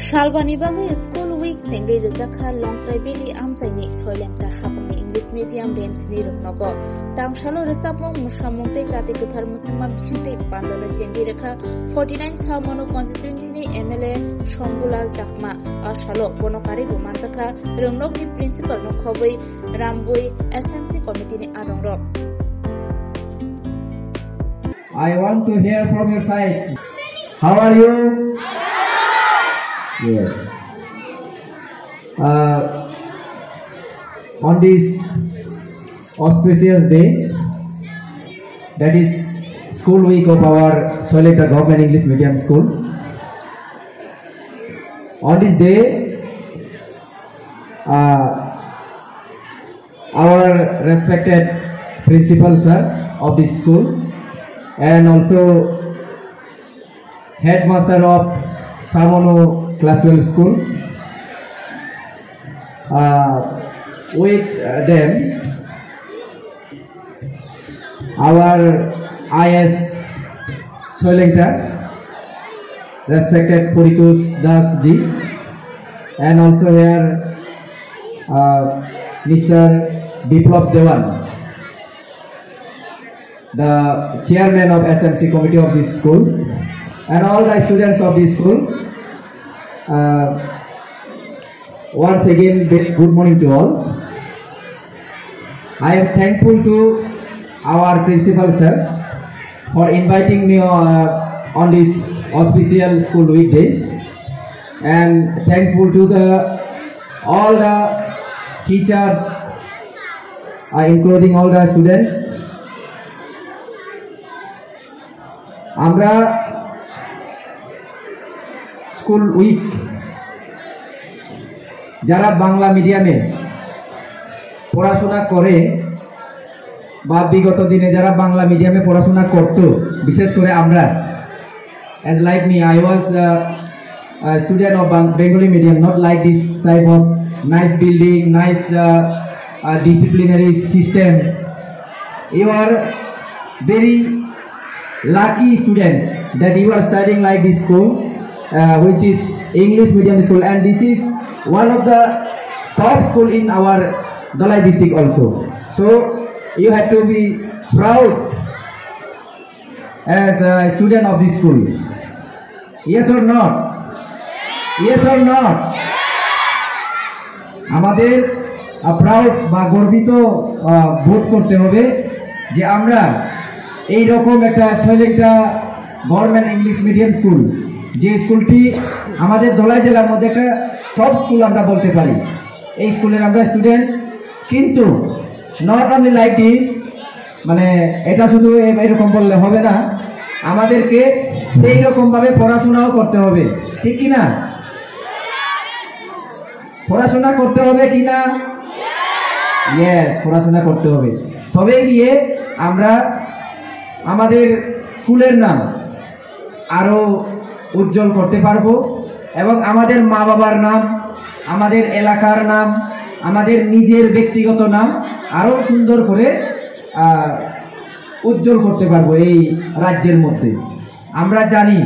Shalbani bagai school week senggai rezakha longtrai beli amchaini soilengta hapungni English medium rems ni roknogo tangshalo resapmong mushamongte jati kuthar musamma bishinte pandora chengi rekha 49 Samono constituency ni MLA Shambulal Chakma ashalo bonokari romanjaka rongnokni principal nokhoboi Ramboi SMC committee ni adongrok. I want to hear from your side. How are you? Yes. On this auspicious day, that is school week of our Soilengta Government English Medium School. On this day, our respected principal sir of this school and also headmaster of Samono Class 12 School, with them our IS Soilengta, respected Puritus Das ji, and also here Mr. Biplab Dewan, the chairman of SMC committee of this school, and all the students of this school. Once again, good morning to all. I am thankful to our principal sir for inviting me on this auspicious school weekday, and thankful to all the teachers, including all the students. Amra school week যারা বাংলা মিডিয়ামে পড়াশোনা করে বা বিগত দিনে যারা বাংলা মিডিয়ামে পড়াশোনা করত, বিশেষ করে আমরা, as like me, I was a student of Bengali medium, not like this type of nice building, nice disciplinary system. You are very lucky students that you are studying like this school, which is English medium school, and this is one of the top school in our Dalai district also. So you have to be proud as a student of this school. Yes or not? Yes or not? আমাদের proud বা গর্বিত বোধ করতে হবে যে আমরা এই রকম একটা সোইলেংটা গভর্নমেন্ট ইংলিশ মিডিয়াম স্কুল, যে স্কুলটি আমাদের ধলাই জেলার মধ্যে একটা টপ স্কুল আমরা বলতে পারি, এই স্কুলের আমরা স্টুডেন্টস। কিন্তু নট অনলি লাইক দিস, মানে এটা শুধু এরকম বললে হবে না, আমাদেরকে সেই রকমভাবে পড়াশোনাও করতে হবে, ঠিক কি না? পড়াশোনা করতে হবে কি না? ইয়েস, পড়াশোনা করতে হবে, তবে গিয়ে আমরা আমাদের স্কুলের নাম আরো উজ্জ্বল করতে পারবো, এবং আমাদের মা বাবার নাম, আমাদের এলাকার নাম, আমাদের নিজের ব্যক্তিগত নাম আরো সুন্দর করে উজ্জ্বল করতে পারবো এই রাজ্যের মধ্যে। আমরা জানি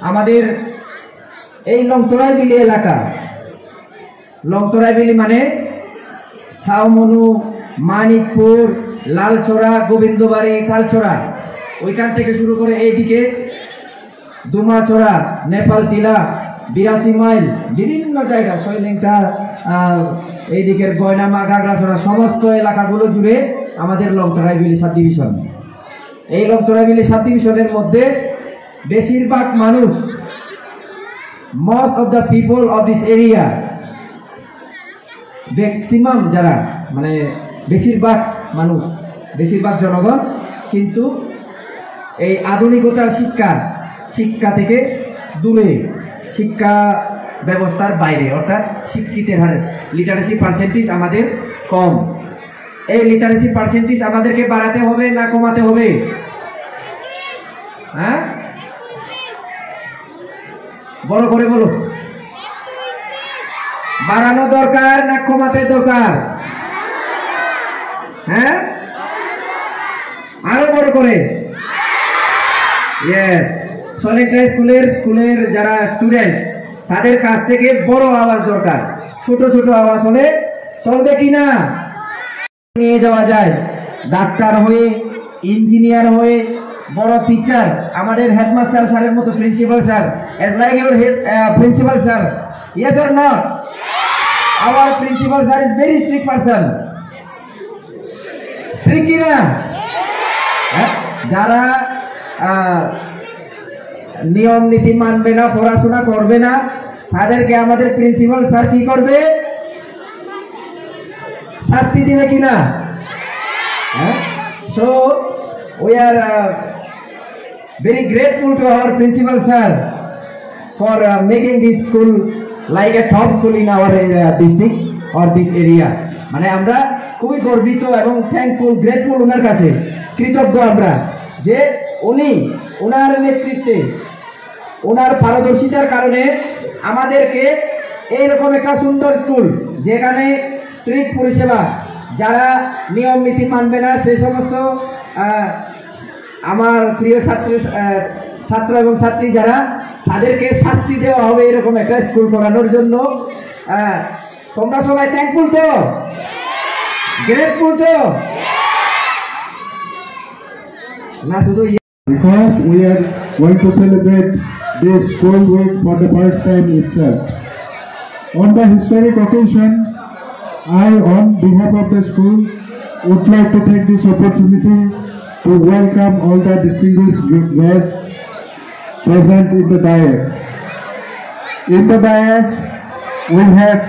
আমাদের এই লংতরাইবিলি এলাকা, লংতরাইবিলি মানে ছাউমনু, মানিকপুর, লালছড়া, গোবিন্দবাড়ি, তালছড়া, ওইখান থেকে শুরু করে এইদিকে দুমাছড়া, নেপাল টিলা, 82 মাইল, বিভিন্ন জায়গা, সোইলেংটা, এইদিকের গয়নামা, গাগড়াছড়া, সমস্ত এলাকাগুলো জুড়ে আমাদের লংতরাইবিলি সাব ডিভিশন। এই লংতরাইবিলি সাব ডিভিশনের মধ্যে বেশিরভাগ মানুষ, most of the people of this area, maximum যারা, মানে বেশিরভাগ মানুষ, বেশিরভাগ জনগণ কিন্তু এই আধুনিকতার শিক্ষা থেকে দূরে, শিক্ষা ব্যবস্থার বাইরে, অর্থাৎ শিক্ষিতের হারে লিটারেসি পার্সেন্টেজ আমাদের কম। এই লিটারেসি পার্সেন্টেজ আমাদেরকে বাড়াতে হবে না কমাতে হবে? হ্যাঁ, বড় করে বলো। বাড়ানো দরকার না কমাতে দরকার? হ্যাঁ, আরো বড় করে। ইয়েস, সোইলেংটা স্কুলের যারা স্টুডেন্টস তাদের কাছ থেকে বড় আওয়াজ দরকার। ছোট ছোট আওয়াজ হলে চলবে কিনা? নিয়ে যাওয়া যায় ডাক্তার হয়ে, ইঞ্জিনিয়ার হয়ে, বড় টিচার, আমাদের হেডমাস্টার স্যারের মতো principal sir, as like your principal sir, yes or not? Our principal sir is very strict person. strict কিনা? যারা নিয়ম নীতি মানবে না, পড়াশোনা করবে না, তাদেরকে আমাদের প্রিন্সিপাল স্যার কি করবে? শাস্তি দিবে কিনা? So we are very grateful to our principal sir for making this school like a top school in our district or this area. মানে আমরা খুবই গর্বিত এবং থ্যাঙ্কফুল, গ্রেটফুল ওনার কাছে, কৃতজ্ঞ আমরা যে উনি ওনার নেতৃত্বে, ওনার পারদর্শিতার কারণে আমাদেরকে এইরকম একটা সুন্দর স্কুল, যেখানে স্ট্রিক্ট পরিষেবা, যারা নিয়ম নীতি মানবে না সেই সমস্ত আমার প্রিয় ছাত্র এবং ছাত্রী যারা, তাদেরকে শাস্তি দেওয়া হবে এরকম একটা স্কুল করানোর জন্য। তোমরা সবাই থ্যাঙ্কফুল তো? গ্রেটফুল তো? না শুধু because we are going to celebrate this school week for the first time itself. On the historic occasion, I, on behalf of the school, would like to take this opportunity to welcome all the distinguished guests present in the dais. In the dais, we have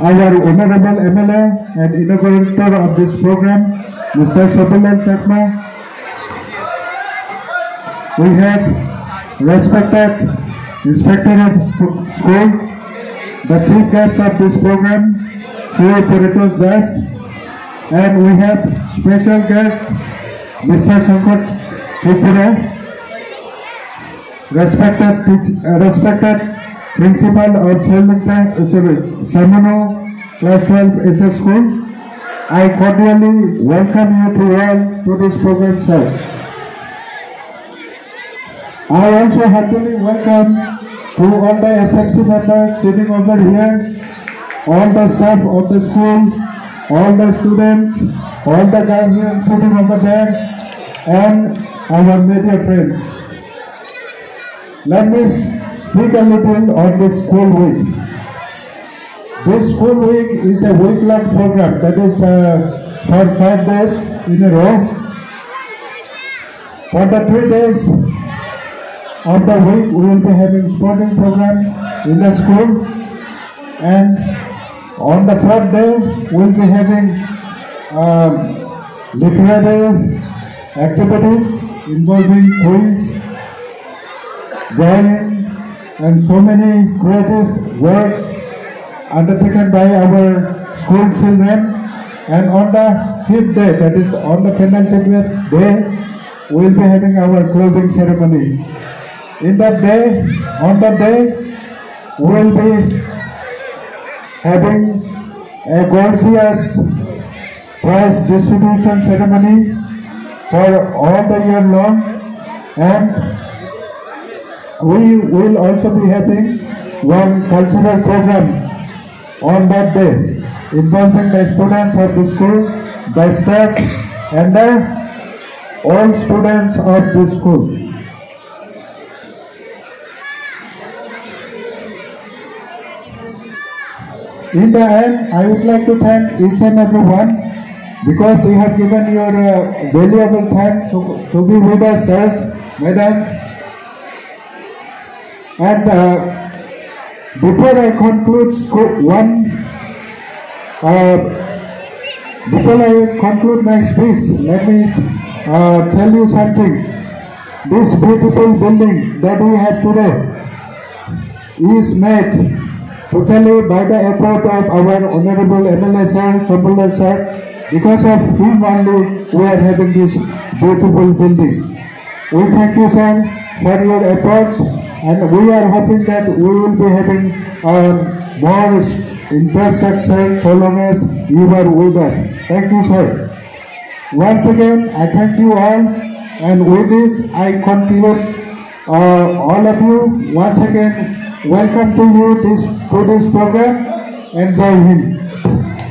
our Honorable MLA and inaugurator of this program, Mr. Shapulal Chakma. We have respected Inspector of Schools, the chief guest of this program, Sri Puritos Das, and we have special guest, Mr. Shankar Tripura, respected Principal of Samano Class 12 SS School. I cordially welcome you to all to this program, sirs. I also heartily welcome to all the SMC members sitting over here, all the staff of the school, all the students, all the guardians sitting over there, and our media friends. Let me speak a little on this school week. This school week is a week-long program that is for 5 days in a row. For the 3 days of the week, we will be having sporting program in the school, and on the 4th day, we will be having literary activities involving quiz, drawing, and so many creative works undertaken by our school children. And on the 5th day, that is on the penultimate day, we will be having our closing ceremony. In that day, on that day, we will be having a gorgeous prize distribution ceremony for all the year long, and we will also be having one cultural program on that day involving the students of the school, the staff, and the all students of the school. In the end, I would like to thank each and everyone because you have given your valuable time to be with us, sirs, madams. And before I conclude my speech, let me tell you something. This beautiful building that we have today is made totally by the effort of our Honorable MLA Sir, Shapulal Sir. Because of him only we are having this beautiful building. We thank you, sir, for your efforts, and we are hoping that we will be having more infrastructure so long as you are with us. Thank you, sir. Once again, I thank you all, and with this I conclude All of you, once again, welcome to you to this program. Enjoy him.